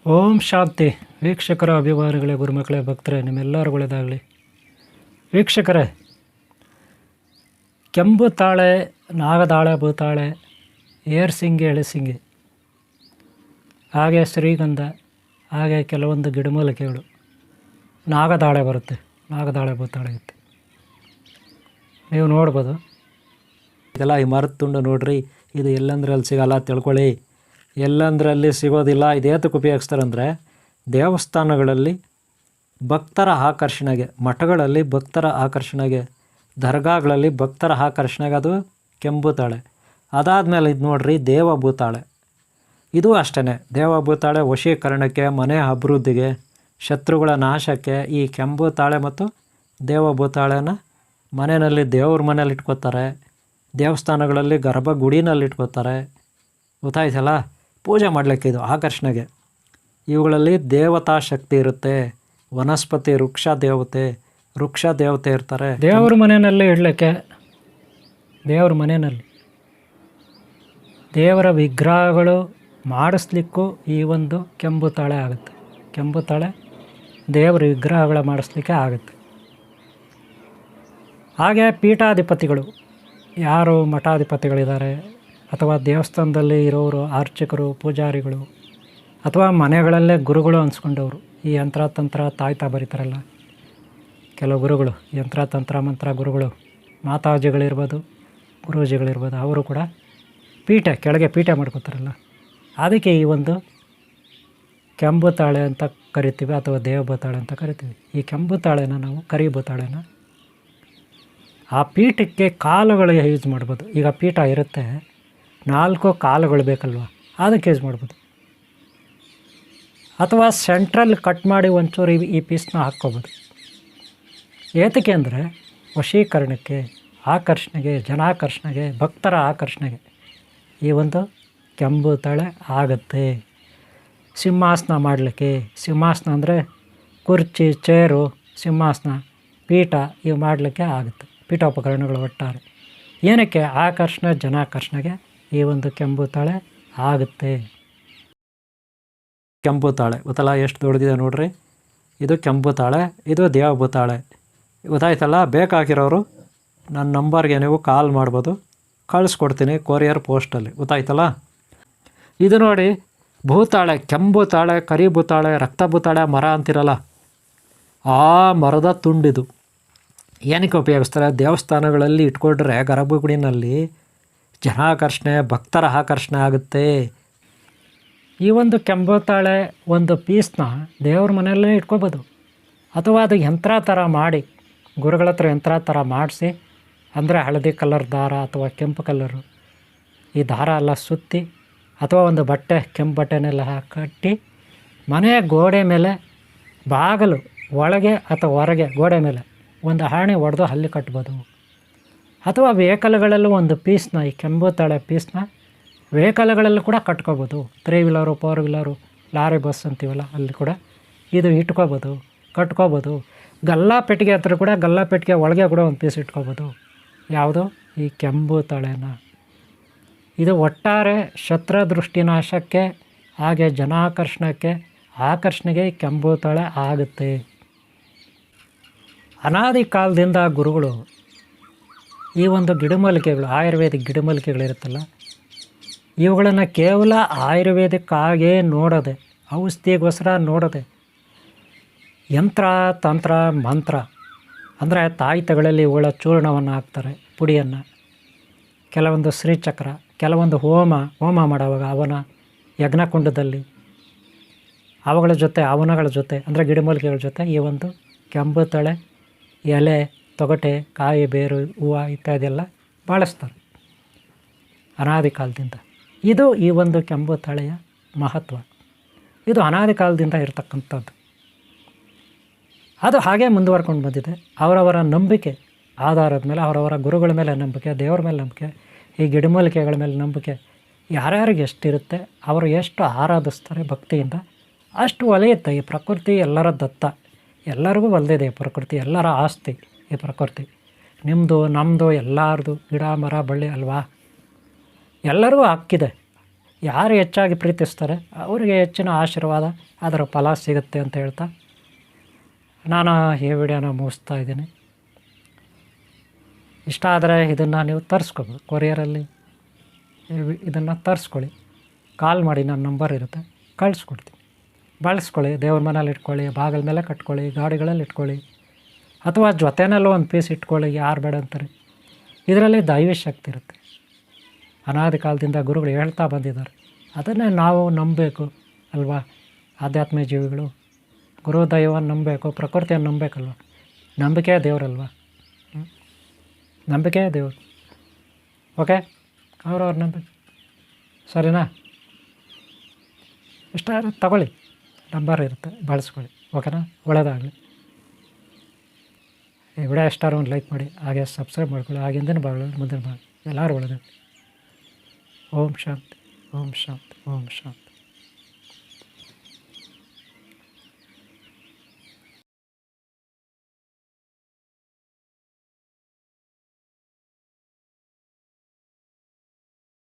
ಓಂ ಶಾಂತಿ. ವೀಕ್ಷಕರ ಅಭಿಮಾನಿಗಳೇ, ಗುರುಮಕ್ಕಳೇ, ಭಕ್ತರೇ, ನಿಮ್ಮೆಲ್ಲರಿಗೂ ಒಳ್ಳೆಯದಾಗಲಿ. ವೀಕ್ಷಕರೇ, ಕೆಂಬು ತಾಳೆ, ನಾಗದಾಳೆ, ಭೂತಾಳೆ, ಏರ್ಸಿಂಗಿ, ಎಳೆಸಿಂಗಿ, ಹಾಗೆ ಶ್ರೀಗಂಧ, ಹಾಗೆ ಕೆಲವೊಂದು ಗಿಡಮೂಲಿಕೆಗಳು, ನಾಗದಾಳೆ ಬರುತ್ತೆ, ನಾಗದಾಳೆ, ಭೂತಾಳೆ ಇರುತ್ತೆ. ನೀವು ನೋಡ್ಬೋದು. ಇದೆಲ್ಲ ಈ ಮರದ ತುಂಡು ನೋಡ್ರಿ, ಇದು ಎಲ್ಲಂದ್ರಲ್ಲಿ ಸಿಗಲ್ಲ ತಿಳ್ಕೊಳ್ಳಿ. ಎಲ್ಲಂದ್ರಲ್ಲಿ ಸಿಗೋದಿಲ್ಲ. ಇದೇತಕ್ಕೆ ಉಪಯೋಗಿಸ್ತಾರಂದರೆ ದೇವಸ್ಥಾನಗಳಲ್ಲಿ ಭಕ್ತರ ಆಕರ್ಷಣೆಗೆ, ಮಠಗಳಲ್ಲಿ ಭಕ್ತರ ಆಕರ್ಷಣೆಗೆ, ದರ್ಗಾಗಳಲ್ಲಿ ಭಕ್ತರ ಆಕರ್ಷಣೆಗೆ ಅದು ಕೆಂಪು ತಾಳೆ. ಅದಾದಮೇಲೆ ಇದು ನೋಡ್ರಿ ದೇವಭೂತಾಳೆ. ಇದು ಅಷ್ಟೇ, ದೇವಭೂತಾಳೆ ವಶೀಕರಣಕ್ಕೆ, ಮನೆ ಅಭಿವೃದ್ಧಿಗೆ, ಶತ್ರುಗಳ ನಾಶಕ್ಕೆ ಈ ಕೆಂಪು ತಾಳೆ ಮತ್ತು ದೇವಭೂತಾಳೆನ ಮನೆಯಲ್ಲಿ ದೇವ್ರ ಮನೇಲಿ ಇಟ್ಕೋತಾರೆ, ದೇವಸ್ಥಾನಗಳಲ್ಲಿ ಗರ್ಭಗುಡಿನಲ್ಲಿ ಇಟ್ಕೋತಾರೆ. ಗೊತ್ತಾಯ್ತಲ್ಲ, ಪೂಜೆ ಮಾಡಲಿಕ್ಕೆ ಇದು ಆಕರ್ಷಣೆಗೆ. ಇವುಗಳಲ್ಲಿ ದೇವತಾ ಶಕ್ತಿ ಇರುತ್ತೆ. ವನಸ್ಪತಿ ವೃಕ್ಷ ದೇವತೆ ಇರ್ತಾರೆ. ದೇವ್ರ ಮನೆಯಲ್ಲಿ ಇಡಲಿಕ್ಕೆ, ದೇವ್ರ ಮನೆಯಲ್ಲಿ ದೇವರ ವಿಗ್ರಹಗಳು ಮಾಡಿಸ್ಲಿಕ್ಕೂ ಈ ಒಂದು ಕೆಂಪು ತಾಳೆ ಆಗುತ್ತೆ. ಕೆಂಪು ತಾಳೆ ದೇವರ ವಿಗ್ರಹಗಳ ಮಾಡಿಸ್ಲಿಕ್ಕೆ ಆಗುತ್ತೆ. ಹಾಗೆ ಪೀಠಾಧಿಪತಿಗಳು, ಯಾರು ಮಠಾಧಿಪತಿಗಳಿದ್ದಾರೆ ಅಥವಾ ದೇವಸ್ಥಾನದಲ್ಲಿ ಇರೋರು, ಅರ್ಚಕರು, ಪೂಜಾರಿಗಳು, ಅಥವಾ ಮನೆಗಳಲ್ಲೇ ಗುರುಗಳು ಅನ್ಸ್ಕೊಂಡವರು, ಈ ಯಂತ್ರ ತಂತ್ರ ತಾಯ್ತಾ ಬರೀತಾರಲ್ಲ ಕೆಲವು ಗುರುಗಳು, ಯಂತ್ರ ತಂತ್ರ ಮಂತ್ರ ಗುರುಗಳು, ಮಾತಾಜಿಗಳಿರ್ಬೋದು, ಗುರೂಜಿಗಳಿರ್ಬೋದು, ಅವರು ಕೂಡ ಕೆಳಗೆ ಪೀಠ ಮಾಡ್ಕೋತಾರಲ್ಲ, ಅದಕ್ಕೆ ಈ ಒಂದು ಕೆಂಪು ತಾಳೆ ಅಂತ ಕರಿತೀವಿ ಅಥವಾ ದೇವಭೂತಾಳೆ ಅಂತ ಕರಿತೀವಿ. ಈ ಕೆಂಪು ತಾಳೆನ ನಾವು ಕರಿಭೂತಾಳೆನ ಆ ಪೀಠಕ್ಕೆ ಕಾಲುಗಳಿಗೆ ಯೂಸ್ ಮಾಡ್ಬೋದು. ಈಗ ಪೀಠ ಇರುತ್ತೆ, 4 ಕಾಲುಗಳು ಬೇಕಲ್ವ, ಅದಕ್ಕೆ ಯೂಸ್ ಮಾಡ್ಬೋದು. ಅಥವಾ ಸೆಂಟ್ರಲ್ ಕಟ್ ಮಾಡಿ ಒಂಚೂರು ಈ ಪೀಸ್ನ ಹಾಕ್ಕೋಬೋದು. ಏತಕ್ಕೆ ಅಂದರೆ ವಶೀಕರಣಕ್ಕೆ, ಆಕರ್ಷಣೆಗೆ, ಜನಾಕರ್ಷಣೆಗೆ, ಭಕ್ತರ ಆಕರ್ಷಣೆಗೆ ಈ ಒಂದು ಕೆಂಪು ತಾಳೆ ಆಗುತ್ತೆ. ಸಿಂಹಾಸನ ಮಾಡಲಿಕ್ಕೆ, ಸಿಂಹಾಸನ ಅಂದರೆ ಕುರ್ಚಿ, ಚೇರು, ಸಿಂಹಾಸನ, ಪೀಠ ಇವು ಮಾಡಲಿಕ್ಕೆ ಆಗುತ್ತೆ. ಪೀಠೋಪಕರಣಗಳು ಒಟ್ಟಾರೆ ಏನಕ್ಕೆ ಆಕರ್ಷಣೆ, ಜನಾಕರ್ಷಣೆಗೆ ಈ ಒಂದು ಕೆಂಪು ತಾಳೆ ಆಗುತ್ತೆ. ಕೆಂಪು ತಾಳೆ ಗೊತ್ತಲ್ಲ, ಎಷ್ಟು ದೊಡ್ಡದಿದೆ ನೋಡ್ರಿ. ಇದು ಕೆಂಪು ತಾಳೆ, ಇದು ದೇವಭೂತಾಳೆ. ಗೊತ್ತಾಯ್ತಲ್ಲ. ಬೇಕಾಗಿರೋರು ನನ್ನ ನಂಬರ್ಗೆ ನೀವು ಕಾಲ್ ಮಾಡ್ಬೋದು, ಕಳಿಸ್ಕೊಡ್ತೀನಿ ಕೊರಿಯರ್ ಪೋಸ್ಟಲ್ಲಿ. ಗೊತ್ತಾಯ್ತಲ್ಲ. ಇದು ನೋಡಿ ಭೂತಾಳೆ, ಕೆಂಪು ತಾಳೆ, ಕರಿ ಭೂತಾಳೆ, ರಕ್ತ ಭೂತಾಳೆ ಮರ ಅಂತಿರಲ್ಲ, ಆ ಮರದ ತುಂಡಿದು. ಏನಕ್ಕೆ ಉಪಯೋಗಿಸ್ತಾರೆ? ದೇವಸ್ಥಾನಗಳಲ್ಲಿ ಇಟ್ಕೊಂಡ್ರೆ ಗರ್ಭಗುಡಿನಲ್ಲಿ ಜನಾಕರ್ಷಣೆ, ಭಕ್ತರ ಆಕರ್ಷಣೆ ಆಗುತ್ತೆ. ಈ ಒಂದು ಕೆಂಪು ತಾಳೆ ಒಂದು ಪೀಸ್ನ ದೇವ್ರ ಮನೆಯಲ್ಲೇ ಇಟ್ಕೋಬೋದು. ಅಥವಾ ಅದು ಯಂತ್ರ ಥರ ಮಾಡಿ, ಗುರುಗಳ ಹತ್ರ ಯಂತ್ರ ಥರ ಮಾಡಿಸಿ, ಅಂದರೆ ಹಳದಿ ಕಲರ್ ದಾರ ಅಥವಾ ಕೆಂಪು ಕಲರು ಈ ದಾರ ಎಲ್ಲ ಸುತ್ತಿ, ಅಥವಾ ಒಂದು ಬಟ್ಟೆ, ಕೆಂಪು ಬಟ್ಟೆನೆಲ್ಲ ಕಟ್ಟಿ ಮನೆಯ ಗೋಡೆ ಮೇಲೆ, ಬಾಗಿಲು ಒಳಗೆ ಅಥವಾ ಹೊರಗೆ ಗೋಡೆ ಮೇಲೆ ಒಂದು ಹಾಣಿ ಹೊಡೆದು ಅಲ್ಲಿ ಕಟ್ಬೋದು. ಅಥವಾ ವೆಹಿಕಲ್ಗಳಲ್ಲೂ ಒಂದು ಪೀಸ್ನ, ಈ ಕೆಂಪು ತಾಳೆ ಪೀಸ್ನ ವೆಹಿಕಲ್ಗಳಲ್ಲೂ ಕೂಡ ಕಟ್ಕೋಬೋದು. 3 ವೀಲರು, 4 ವೀಲರು, ಲಾರಿ, ಬಸ್ ಅಂತೀವಲ್ಲ, ಅಲ್ಲಿ ಕೂಡ ಇದು ಇಟ್ಕೋಬೋದು, ಕಟ್ಕೋಬೋದು. ಗಲ್ಲಾಪೆಟ್ಟಿಗೆ ಹತ್ರ ಕೂಡ, ಗಲ್ಲಾಪೆಟ್ಟಿಗೆ ಒಳಗೆ ಕೂಡ ಒಂದು ಪೀಸ್ ಇಟ್ಕೋಬೋದು. ಯಾವುದು? ಈ ಕೆಂಪು ತಾಳೆನ. ಇದು ಒಟ್ಟಾರೆ ಶತ್ರುದೃಷ್ಟಿನಾಶಕ್ಕೆ, ಹಾಗೆ ಜನಾಕರ್ಷಣಕ್ಕೆ, ಆಕರ್ಷಣೆಗೆ ಕೆಂಪು ತಾಳೆ ಆಗುತ್ತೆ. ಅನಾದಿ ಕಾಲದಿಂದ ಗುರುಗಳು ಈ ಒಂದು ಗಿಡಮೂಲಿಕೆಗಳು, ಆಯುರ್ವೇದಿಕ್ ಗಿಡಮೂಲಿಕೆಗಳಿರುತ್ತಲ್ಲ, ಇವುಗಳನ್ನು ಕೇವಲ ಆಯುರ್ವೇದಿಕ್ಕಾಗೇ ನೋಡದೆ, ಔಷಧಿಗೋಸ್ಕರ ನೋಡದೆ, ಯಂತ್ರ ತಂತ್ರ ಮಂತ್ರ ಅಂದರೆ ತಾಯ್ತಗಳಲ್ಲಿ ಇವುಗಳ ಚೂರ್ಣವನ್ನು ಹಾಕ್ತಾರೆ, ಪುಡಿಯನ್ನು. ಕೆಲವೊಂದು ಶ್ರೀಚಕ್ರ, ಕೆಲವೊಂದು ಹೋಮ ಮಾಡುವಾಗ ಅವನ ಯಜ್ಞಕುಂಡದಲ್ಲಿ ಅವುಗಳ ಜೊತೆ, ಅವನಗಳ ಜೊತೆ ಅಂದರೆ ಗಿಡಮೂಲಿಕೆಗಳ ಜೊತೆ ಈ ಒಂದು ಕೆಂಪು ತಾಳೆ ಎಲೆ, ತೊಗಟೆ, ಕಾಯಿ, ಬೇರು, ಹೂವು ಇತ್ಯಾದಿ ಎಲ್ಲ ಬಳಸ್ತಾರೆ ಅನಾದಿ ಕಾಲದಿಂದ. ಇದು ಈ ಒಂದು ಕೆಂಪು ತಾಳೆಯ ಮಹತ್ವ. ಇದು ಅನಾದಿ ಕಾಲದಿಂದ ಇರತಕ್ಕಂಥದ್ದು. ಅದು ಹಾಗೆ ಮುಂದುವರ್ಕೊಂಡು ಬಂದಿದೆ. ಅವರವರ ನಂಬಿಕೆ ಆಧಾರದ ಮೇಲೆ, ಅವರವರ ಗುರುಗಳ ಮೇಲೆ ನಂಬಿಕೆ, ದೇವರ ಮೇಲೆ ನಂಬಿಕೆ, ಈ ಗಿಡಮೂಲಿಕೆಗಳ ಮೇಲೆ ನಂಬಿಕೆ ಯಾರ್ಯಾರಿಗೆ ಎಷ್ಟಿರುತ್ತೆ, ಅವರು ಎಷ್ಟು ಆರಾಧಿಸ್ತಾರೆ ಭಕ್ತಿಯಿಂದ, ಅಷ್ಟು ಒಲೆಯುತ್ತೆ. ಈ ಪ್ರಕೃತಿ ಎಲ್ಲರ ದತ್ತ, ಎಲ್ಲರಿಗೂ ಒಲ್ದಿದೆ ಈ ಪ್ರಕೃತಿ, ಎಲ್ಲರ ಆಸ್ತಿ ಈ ಪ್ರಕೃತಿ. ನಿಮ್ಮದು, ನಮ್ಮದು, ಎಲ್ಲರದು, ಗಿಡ ಮರ ಬಳ್ಳಿ ಅಲ್ವಾ, ಎಲ್ಲರಿಗೂ ಹಕ್ಕಿದೆ. ಯಾರು ಹೆಚ್ಚಾಗಿ ಪ್ರೀತಿಸ್ತಾರೆ ಅವರಿಗೆ ಹೆಚ್ಚಿನ ಆಶೀರ್ವಾದ, ಅದರ ಫಲ ಸಿಗುತ್ತೆ ಅಂತ ಹೇಳ್ತಾ ನಾನು ಈ ವಿಡಿಯೋನ ಮುಗಿಸ್ತಾ ಇದ್ದೀನಿ. ಇಷ್ಟ ಆದರೆ ಇದನ್ನು ನೀವು ತರಿಸ್ಕೋಬೋದು, ಕೊರಿಯರಲ್ಲಿ ಇದನ್ನು ತರಿಸ್ಕೊಳ್ಳಿ. ಕಾಲ್ ಮಾಡಿ, ನನ್ನ ನಂಬರ್ ಇರುತ್ತೆ, ಕಳಿಸ್ಕೊಡ್ತೀನಿ. ಬಳಸ್ಕೊಳ್ಳಿ, ದೇವ್ರ ಮನೇಲಿ ಇಟ್ಕೊಳ್ಳಿ, ಬಾಗಿಲ ಮೇಲೆ ಕಟ್ಕೊಳ್ಳಿ, ಗಾಡಿಗಳಲ್ಲಿ ಇಟ್ಕೊಳ್ಳಿ, ಅಥವಾ ಜೊತೆಯಲ್ಲೂ ಒಂದು ಪೀಸ್ ಇಟ್ಕೊಳ್ಳಿ, ಯಾರು ಬೇಡ ಅಂತಾರೆ. ಇದರಲ್ಲಿ ದೈವಿ ಶಕ್ತಿ ಇರುತ್ತೆ. ಅನಾದಿ ಕಾಲದಿಂದ ಗುರುಗಳು ಹೇಳ್ತಾ ಬಂದಿದ್ದಾರೆ, ಅದನ್ನೇ ನಾವು ನಂಬಬೇಕು ಅಲ್ವಾ. ಆಧ್ಯಾತ್ಮಿಕ ಜೀವಿಗಳು ಗುರು ದೈವವನ್ನು ನಂಬಬೇಕು, ಪ್ರಕೃತಿಯನ್ನು ನಂಬಬೇಕಲ್ವ. ನಂಬಿಕೆ ದೇವರಲ್ವ, ನಂಬಿಕೆ ದೇವರು. ಓಕೆ, ಅವ್ರವ್ರ ನಂಬಿಕೆ ಸರಿನಾ. ಇಷ್ಟ ತಗೊಳ್ಳಿ, ನಂಬರ್ ಇರುತ್ತೆ, ಬಳಸ್ಕೊಳ್ಳಿ. ಓಕೆನಾ, ಒಳ್ಳೆಯದಾಗಲಿ. ಈ ವಿಡಿಯೋ ಇಷ್ಟಾರು ಒಂದು ಲೈಕ್ ಮಾಡಿ, ಹಾಗೆ ಸಬ್ಸ್ಕ್ರೈಬ್ ಮಾಡ್ಕೊಳ್ಳಿ. ಆಗಿಂದಿನ ಭಾಗಗಳು ಮುಂದಿನ ಭಾಗ ಎಲ್ಲರೂ ಒಳ್ಳೆಯದಾಗಲಿ. ಓಂ ಶಾಂತಿ, ಓಂ ಶಾಂತಿ, ಓಂ ಶಾಂತಿ.